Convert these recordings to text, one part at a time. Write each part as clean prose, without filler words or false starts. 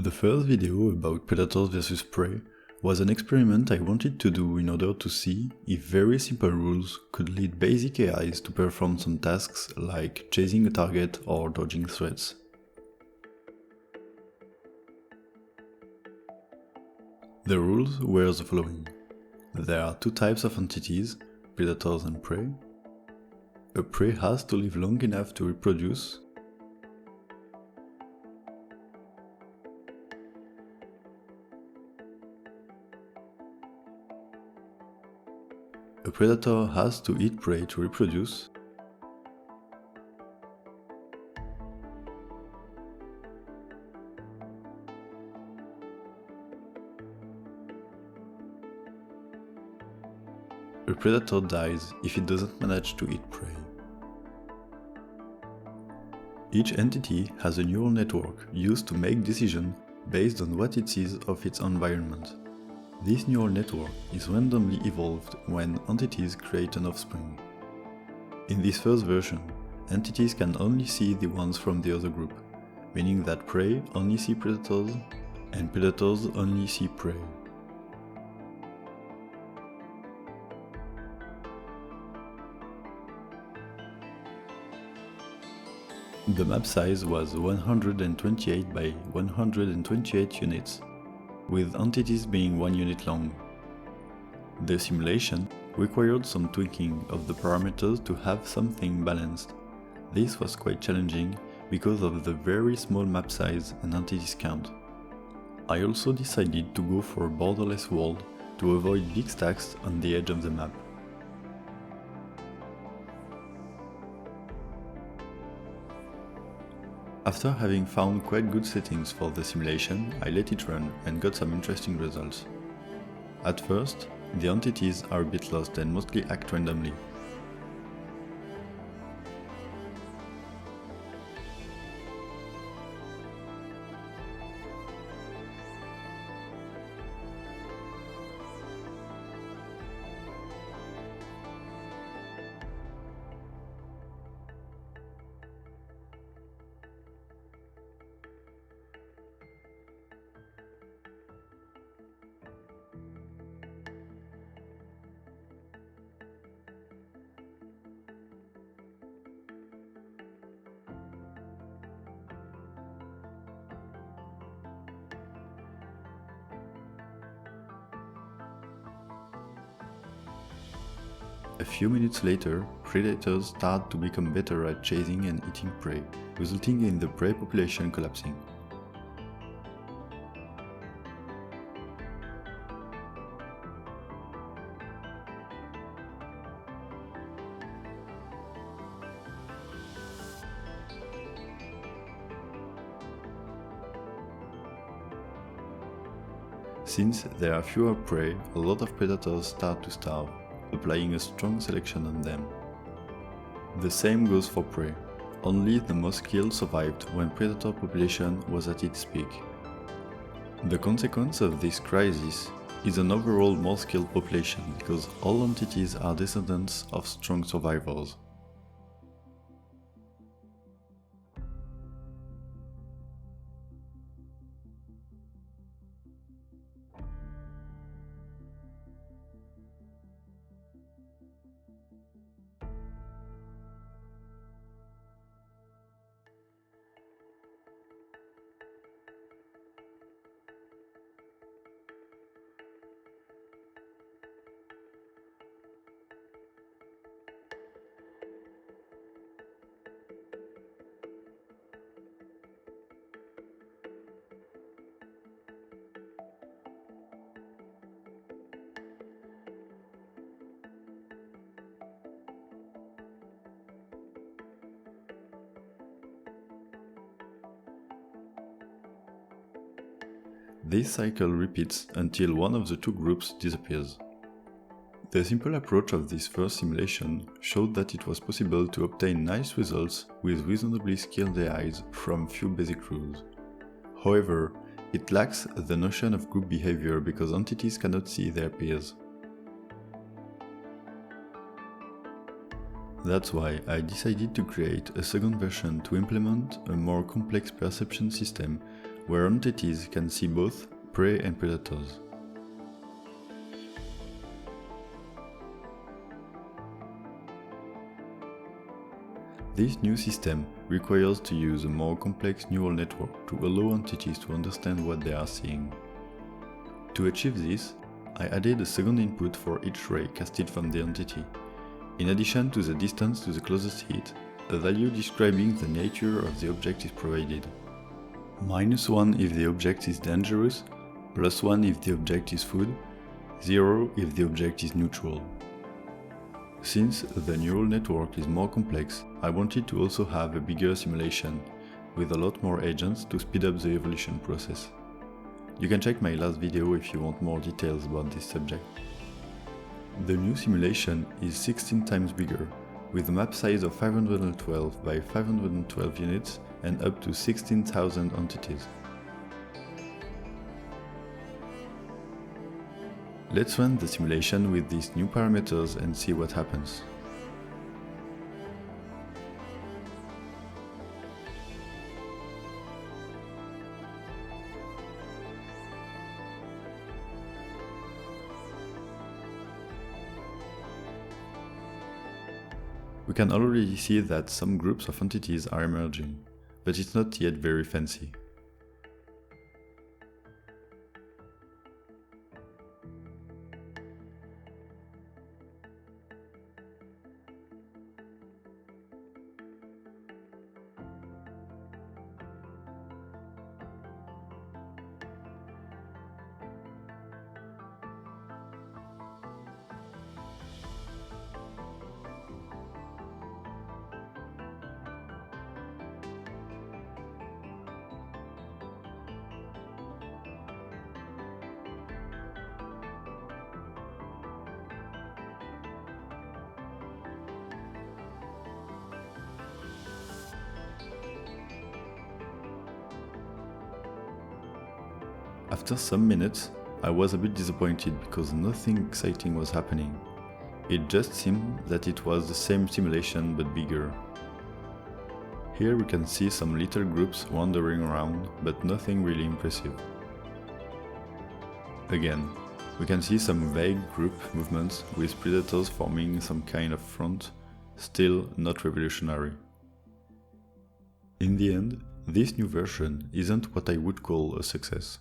The first video about predators versus prey was an experiment I wanted to do in order to see if very simple rules could lead basic AIs to perform some tasks like chasing a target or dodging threats. The rules were the following. There are two types of entities, predators and prey. A prey has to live long enough to reproduce. A predator has to eat prey to reproduce. A predator dies if it doesn't manage to eat prey. Each entity has a neural network used to make decisions based on what it sees of its environment. This neural network is randomly evolved when entities create an offspring. In this first version, entities can only see the ones from the other group, meaning that prey only see predators and predators only see prey. The map size was 128 by 128 units, with entities being 1 unit long. The simulation required some tweaking of the parameters to have something balanced. This was quite challenging because of the very small map size and entities count. I also decided to go for a borderless world to avoid big stacks on the edge of the map. After having found quite good settings for the simulation, I let it run and got some interesting results. At first, the entities are a bit lost and mostly act randomly. A few minutes later, predators start to become better at chasing and eating prey, resulting in the prey population collapsing. Since there are fewer prey, a lot of predators start to starve, applying a strong selection on them. The same goes for prey. Only the most skilled survived when predator population was at its peak. The consequence of this crisis is an overall more skilled population because all entities are descendants of strong survivors. This cycle repeats until one of the two groups disappears. The simple approach of this first simulation showed that it was possible to obtain nice results with reasonably skilled AIs from few basic rules. However, it lacks the notion of group behavior because entities cannot see their peers. That's why I decided to create a second version to implement a more complex perception system where entities can see both prey and predators. This new system requires to use a more complex neural network to allow entities to understand what they are seeing. To achieve this, I added a second input for each ray casted from the entity. In addition to the distance to the closest hit, a value describing the nature of the object is provided. -1 if the object is dangerous, +1 if the object is food, 0 if the object is neutral. Since the neural network is more complex, I wanted to also have a bigger simulation, with a lot more agents to speed up the evolution process. You can check my last video if you want more details about this subject. The new simulation is 16 times bigger, with a map size of 512 by 512 units and up to 16,000 entities. Let's run the simulation with these new parameters and see what happens. We can already see that some groups of entities are emerging, but it's not yet very fancy. After some minutes, I was a bit disappointed because nothing exciting was happening. It just seemed that it was the same simulation but bigger. Here we can see some little groups wandering around, but nothing really impressive. Again, we can see some vague group movements with predators forming some kind of front, still not revolutionary. In the end, this new version isn't what I would call a success.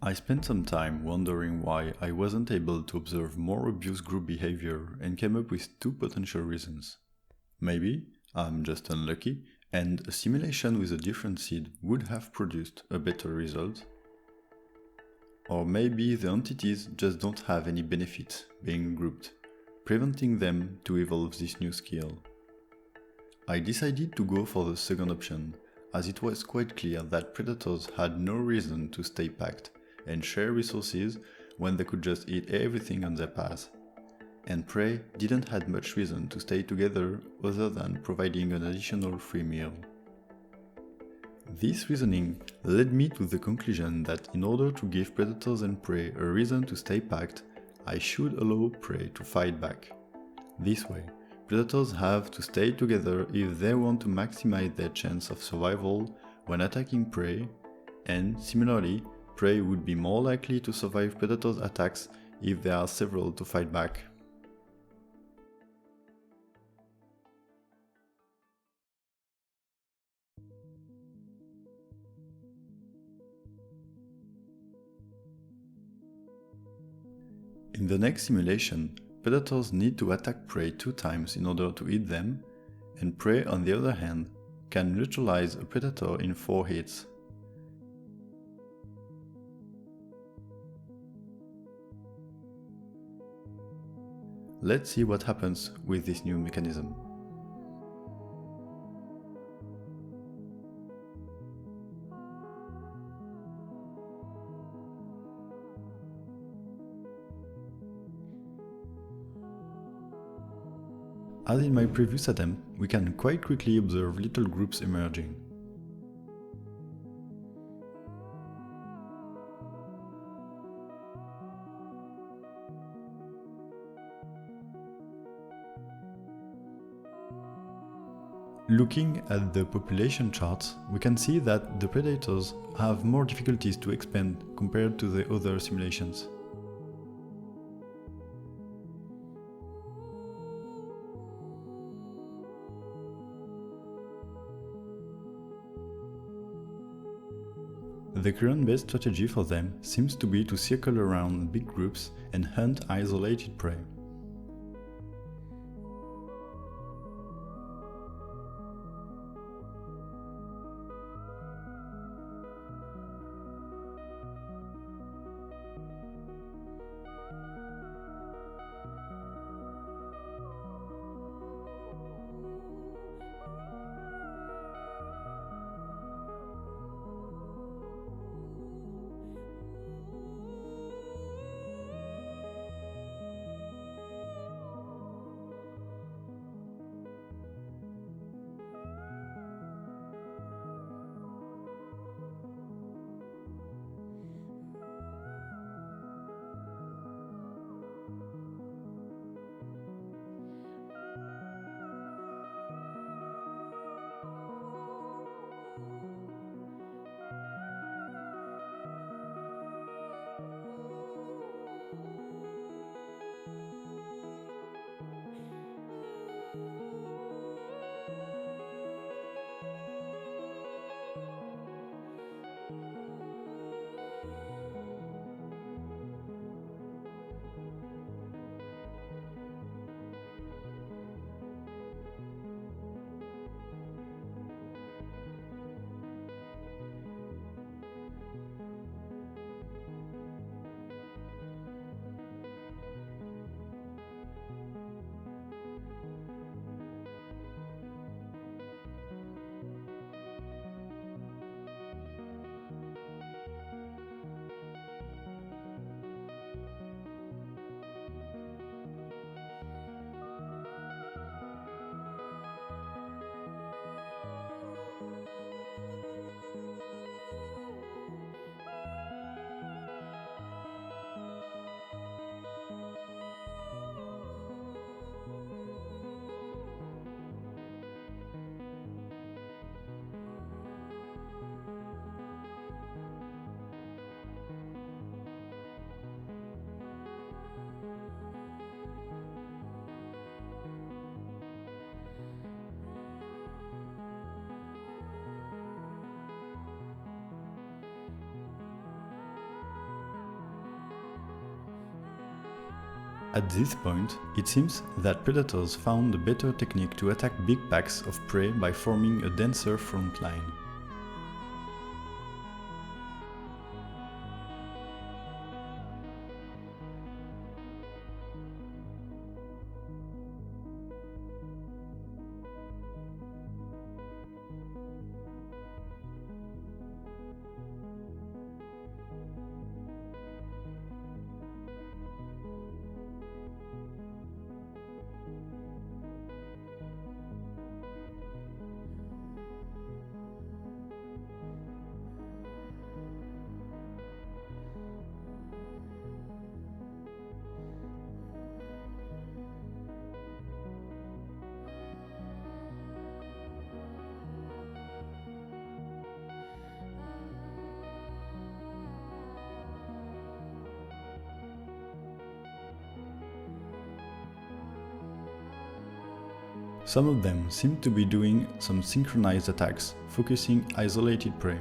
I spent some time wondering why I wasn't able to observe more obvious group behavior and came up with two potential reasons. Maybe I'm just unlucky and a simulation with a different seed would have produced a better result. Or maybe the entities just don't have any benefit being grouped, preventing them to evolve this new skill. I decided to go for the second option, as it was quite clear that predators had no reason to stay packed and share resources when they could just eat everything on their path, and prey didn't have much reason to stay together other than providing an additional free meal. This reasoning led me to the conclusion that in order to give predators and prey a reason to stay packed, I should allow prey to fight back. This way, predators have to stay together if they want to maximize their chance of survival when attacking prey, and similarly, prey would be more likely to survive predators' attacks if there are several to fight back. In the next simulation, predators need to attack prey 2 times in order to eat them, and prey, on the other hand, can neutralize a predator in 4 hits. Let's see what happens with this new mechanism. As in my previous attempt, we can quite quickly observe little groups emerging. Looking at the population charts, we can see that the predators have more difficulties to expand compared to the other simulations. The current best strategy for them seems to be to circle around big groups and hunt isolated prey. At this point, it seems that predators found a better technique to attack big packs of prey by forming a denser front line. Some of them seem to be doing some synchronized attacks, focusing isolated prey.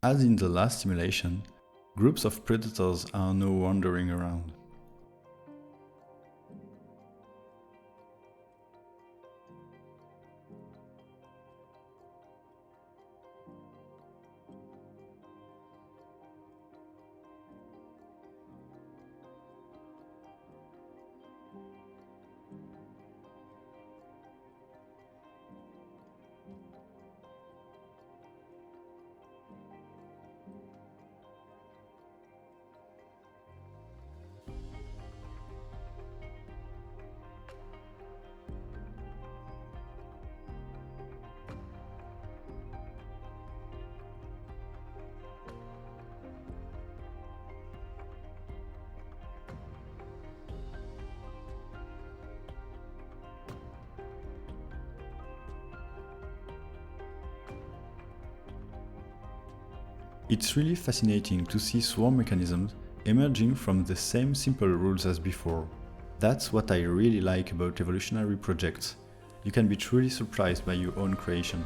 As in the last simulation, Groups of predators are now wandering around. It's really fascinating to see swarm mechanisms emerging from the same simple rules as before. That's what I really like about evolutionary projects. You can be truly surprised by your own creation.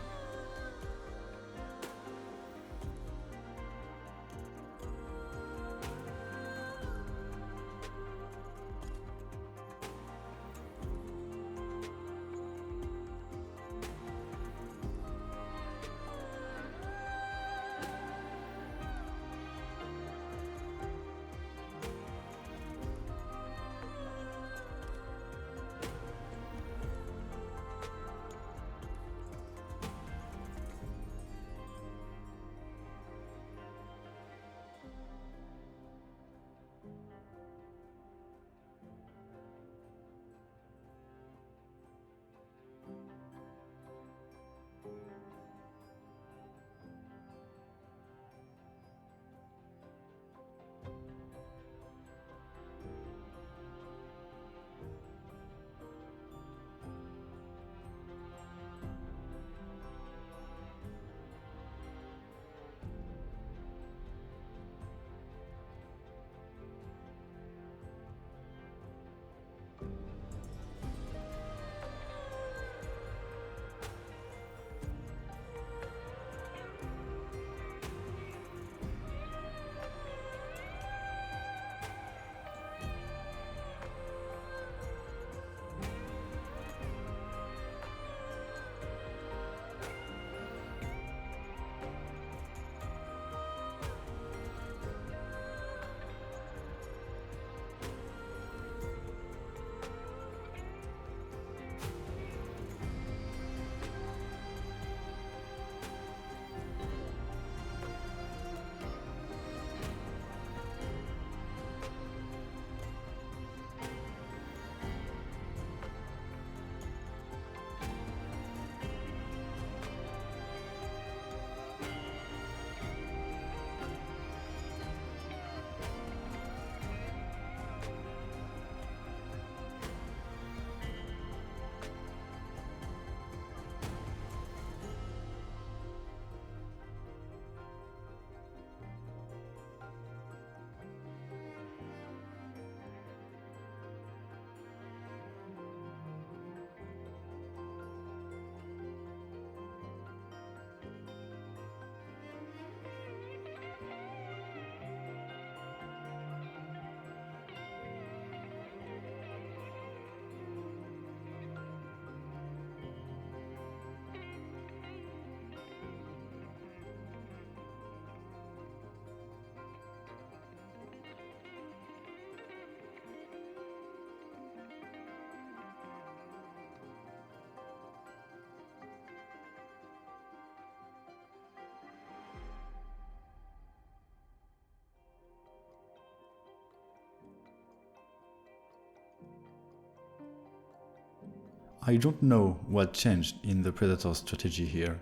I don't know what changed in the predator's strategy here,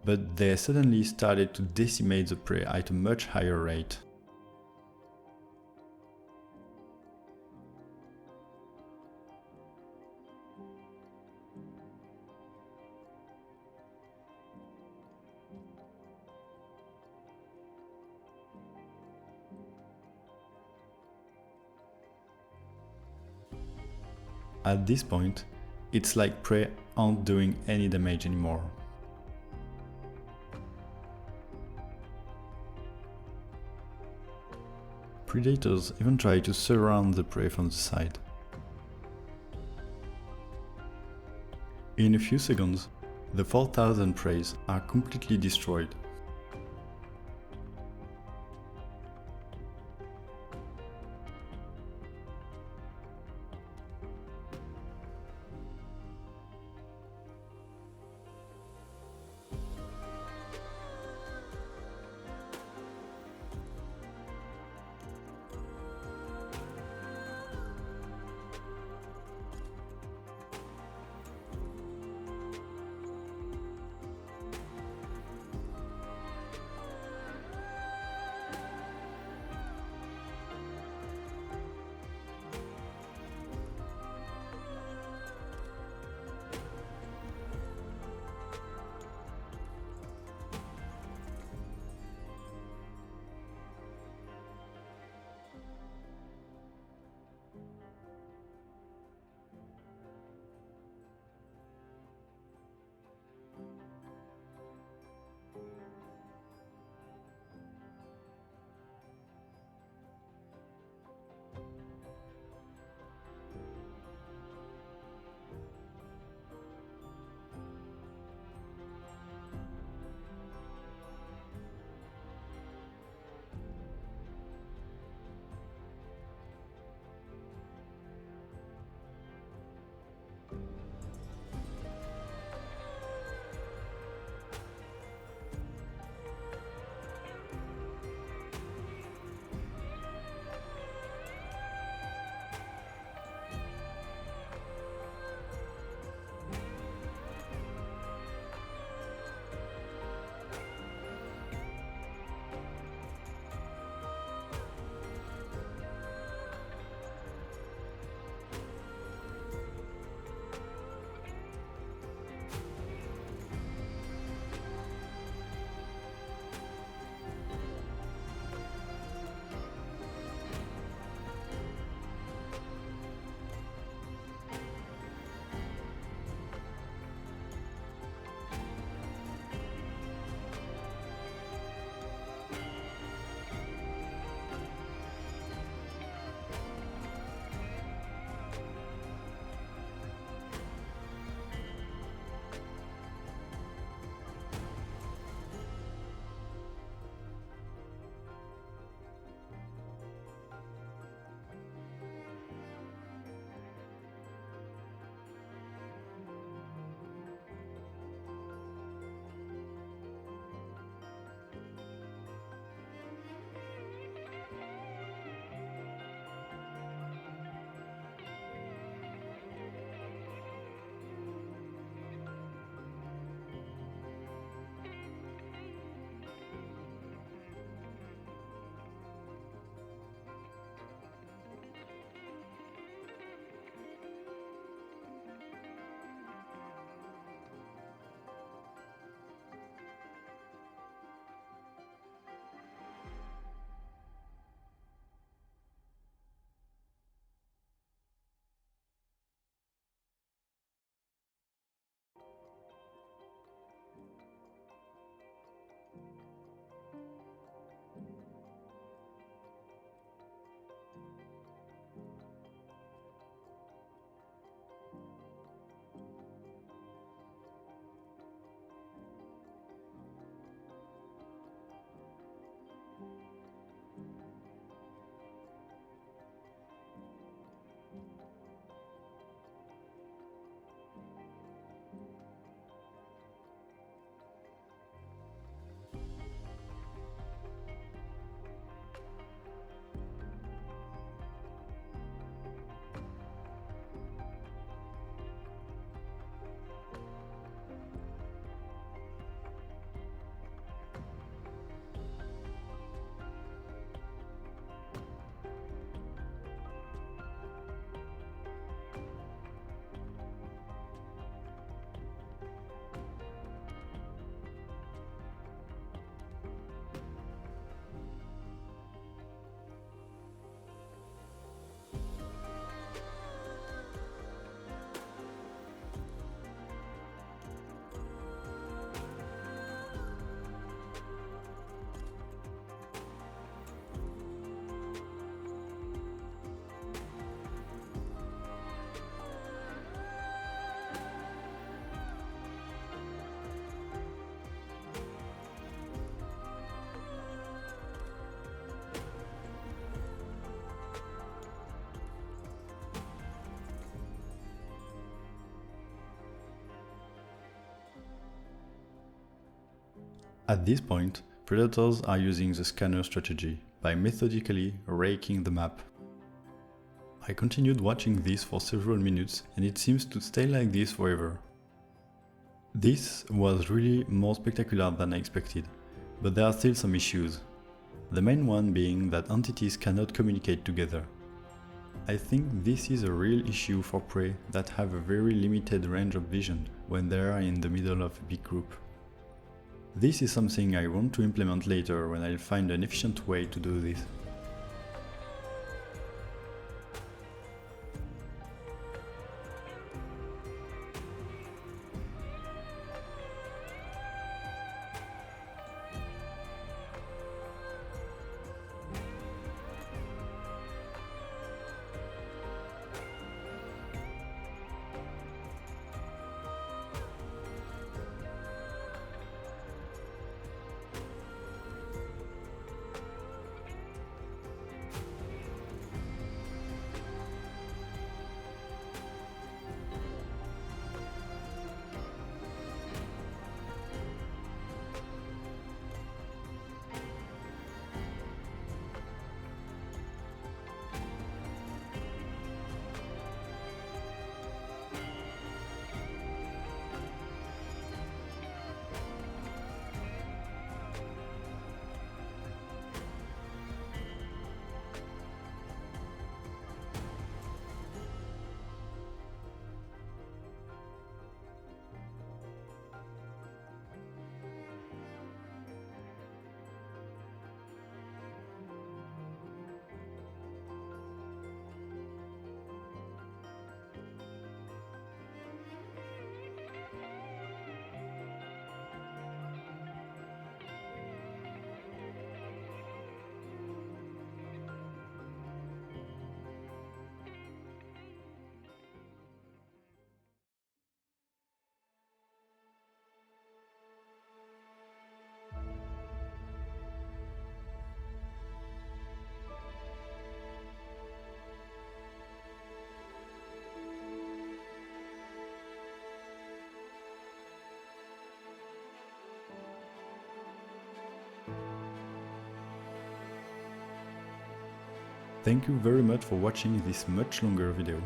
but they suddenly started to decimate the prey at a much higher rate. At this point, it's like prey aren't doing any damage anymore. Predators even try to surround the prey from the side. In a few seconds, the 4,000 preys are completely destroyed. At this point, predators are using the scanner strategy by methodically raking the map. I continued watching this for several minutes and it seems to stay like this forever. This was really more spectacular than I expected, but there are still some issues. The main one being that entities cannot communicate together. I think this is a real issue for prey that have a very limited range of vision when they are in the middle of a big group. This is something I want to implement later when I'll find an efficient way to do this. Thank you very much for watching this much longer video.